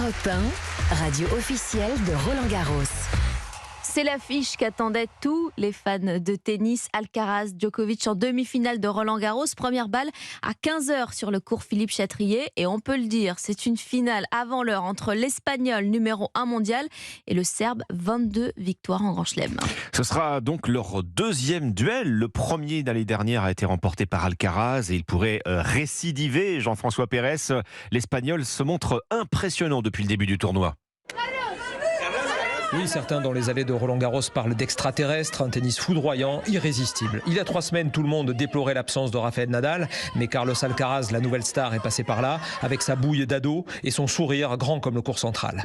Europe 1, radio officielle de Roland-Garros. C'est l'affiche qu'attendaient tous les fans de tennis. Alcaraz, Djokovic en demi-finale de Roland-Garros. Première balle à 15h sur le court Philippe Chatrier. Et on peut le dire, c'est une finale avant l'heure entre l'Espagnol numéro 1 mondial et le Serbe, 22 victoires en Grand Chelem. Ce sera donc leur deuxième duel. Le premier d'année dernière a été remporté par Alcaraz et il pourrait récidiver. Jean-François Pérez, l'Espagnol se montre impressionnant depuis le début du tournoi. Oui, certains dans les allées de Roland-Garros parlent d'extraterrestre, un tennis foudroyant, irrésistible. Il y a 3 semaines, tout le monde déplorait l'absence de Rafael Nadal, mais Carlos Alcaraz, la nouvelle star, est passé par là, avec sa bouille d'ado et son sourire grand comme le court central.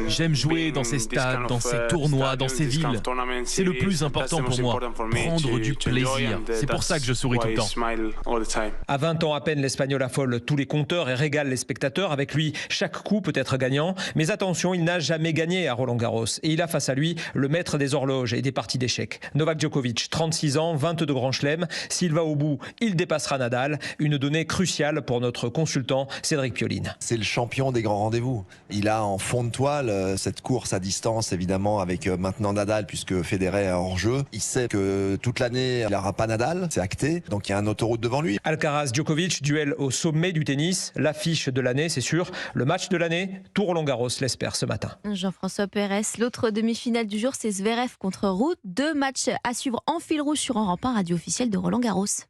J'aime jouer dans ces stades, dans ces tournois, dans ces villes. C'est le plus important pour moi, prendre du plaisir. C'est pour ça que je souris tout le temps. À 20 ans à peine, l'Espagnol affole tous les compteurs et régale les spectateurs. Avec lui, chaque coup peut être gagnant. Mais attention, il n'a jamais gagné à Roland-Garros. Et il a face à lui le maître des horloges et des parties d'échecs. Novak Djokovic, 36 ans, 22 grands chelems. S'il va au bout, il dépassera Nadal. Une donnée cruciale pour notre consultant Cédric Pioline. C'est le champion des grands rendez-vous. Il a en fond de toile cette course à distance, évidemment, avec maintenant Nadal, puisque Federer est hors jeu. Il sait que toute l'année, il n'aura pas Nadal, c'est acté. Donc il y a une autoroute devant lui. Alcaraz, Djokovic, duel au sommet du tennis. L'affiche de l'année, c'est sûr. Le match de l'année, tout Roland-Garros l'espère ce matin. Jean-François Pérez. L'autre demi-finale du jour, c'est Zverev contre Ruud. 2 matchs à suivre en fil rouge sur Europe 1, radio officielle de Roland-Garros.